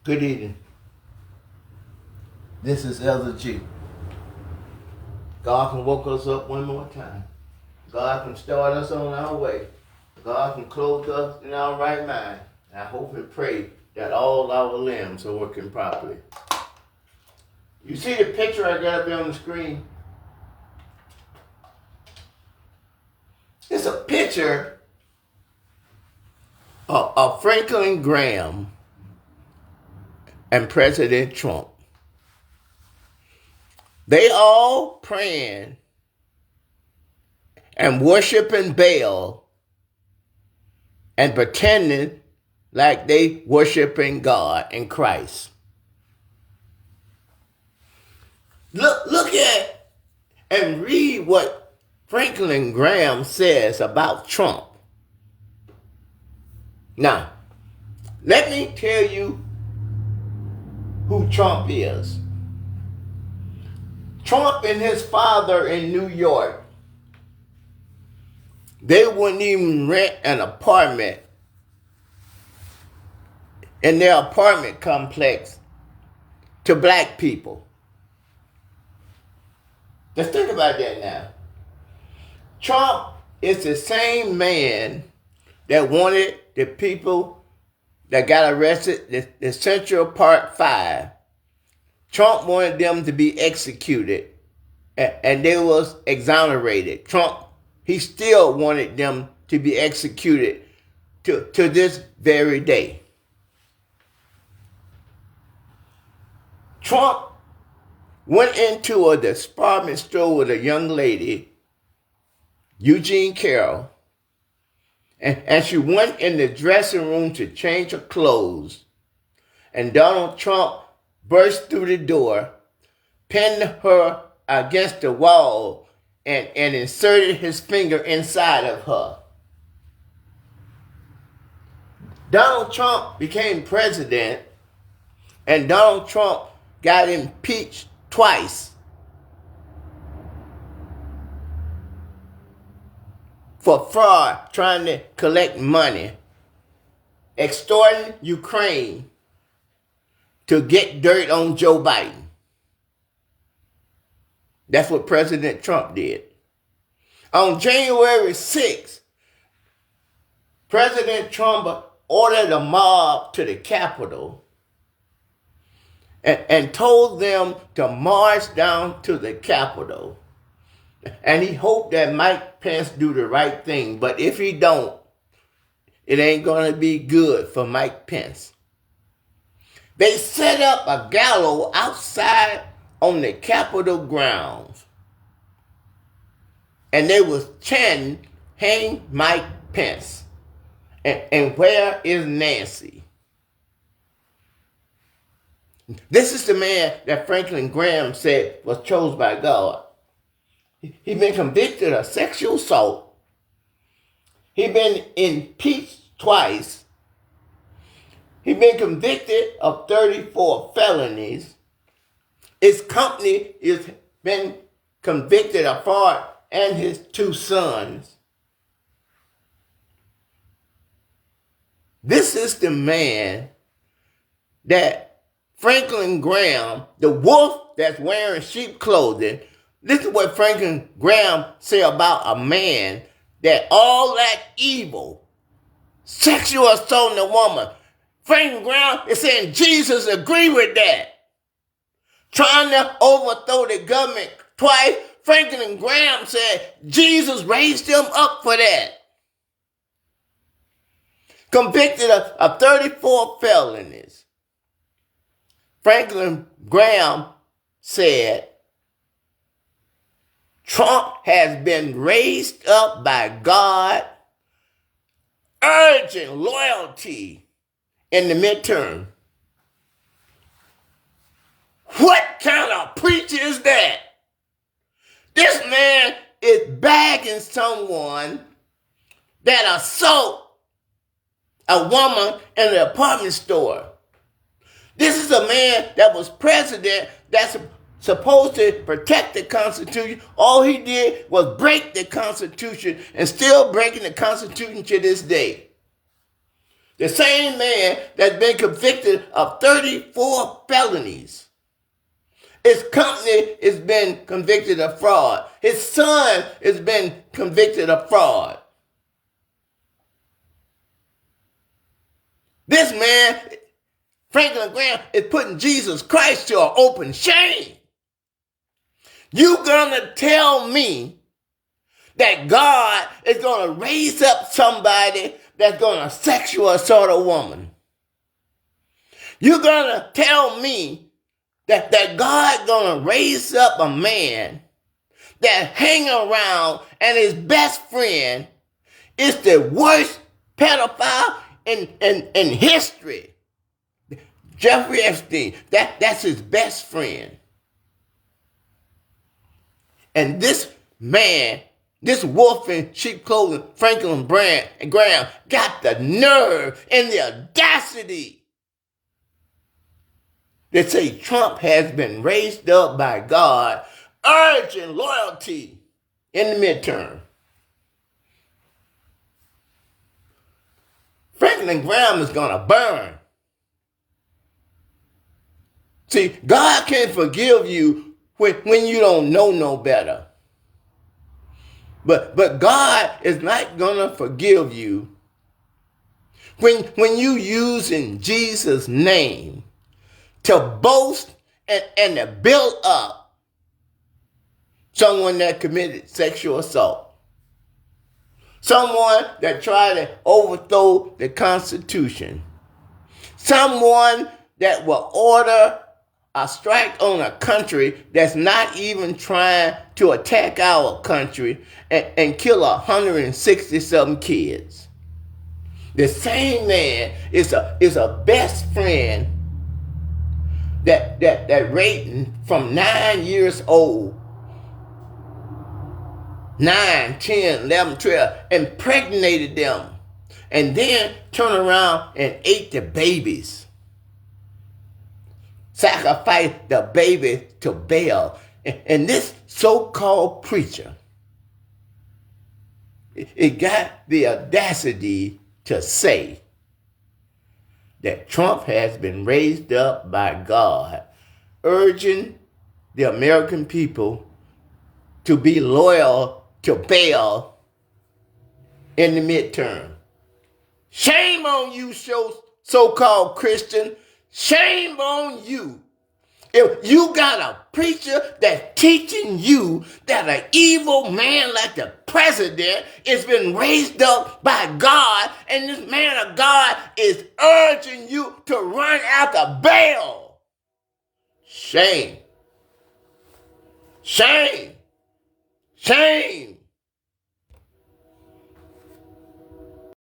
Good evening. This is Elder G. God can woke us up one more time. God can start us on our way. God can clothe us in our right mind. I hope and pray that all our limbs are working properly. You see the picture I got up there on the screen? It's a picture of Franklin Graham and President Trump. They all praying and worshiping Baal and pretending like they worshiping God and Christ. Look at and read what Franklin Graham says about Trump. Now, let me tell you who Trump is. Trump and his father in New York, they wouldn't even rent an apartment in their apartment complex to black people. Let's think about that now. Trump is the same man that wanted the people that got arrested, the Central Park 5. Trump wanted them to be executed, and they was exonerated. Trump, he still wanted them to be executed to this very day. Trump went into a department store with a young lady, Eugene Carroll, and she went in the dressing room to change her clothes. And Donald Trump burst through the door, pinned her against the wall, and inserted his finger inside of her. Donald Trump became president, and Donald Trump got impeached twice for fraud, trying to collect money, extorting Ukraine to get dirt on Joe Biden. That's what President Trump did. On January 6th, President Trump ordered a mob to the Capitol and told them to march down to the Capitol. And he hoped that Mike Pence do the right thing. But if he don't, it ain't going to be good for Mike Pence. They set up a gallows outside on the Capitol grounds. And they was chanting, "Hang Mike Pence." And where is Nancy? This is the man that Franklin Graham said was chosen by God. He's been convicted of sexual assault. He's been impeached twice. He's been convicted of 34 felonies. His company has been convicted of fraud and his two sons. This is the man that Franklin Graham, the wolf that's wearing sheep clothing, this is what Franklin Graham said about a man that all that evil, sexual assault on a woman. Franklin Graham is saying Jesus agreed with that. Trying to overthrow the government twice, Franklin Graham said Jesus raised him up for that. Convicted of 34 felonies. Franklin Graham said, Trump has been raised up by God, urging loyalty in the midterm. What kind of preacher is that? This man is bagging someone that assault a woman in the apartment store. This is a man that was president that's supposed to protect the Constitution. All he did was break the Constitution and still breaking the Constitution to this day. The same man that's been convicted of 34 felonies. His company has been convicted of fraud. His son has been convicted of fraud. This man, Franklin Graham, is putting Jesus Christ to an open shame. You gonna tell me that God is gonna raise up somebody that's gonna sexual assault a woman? You gonna tell me that God gonna raise up a man that hang around and his best friend is the worst pedophile in history? Jeffrey Epstein, that's his best friend. And this man, this wolf in sheep clothing, Franklin Graham, got the nerve and the audacity to say Trump has been raised up by God, urging loyalty in the midterm. Franklin Graham is going to burn. See, God can forgive you when you don't know no better. But God is not going to forgive you when you using Jesus' name to boast and to build up someone that committed sexual assault. Someone that tried to overthrow the Constitution. Someone that will order a strike on a country that's not even trying to attack our country and kill 160-something kids. The same man is a best friend that raped from 9 years old, 9, 10, 11, 12, impregnated them, and then turned around and ate the babies. Sacrificed the baby to Baal. And this so-called preacher, it got the audacity to say that Trump has been raised up by God, urging the American people to be loyal to Baal in the midterm. Shame on you, so-called Christian. Shame on you. If you got a preacher that's teaching you that an evil man like the president has been raised up by God, and this man of God is urging you to run after Baal. Shame. Shame. Shame.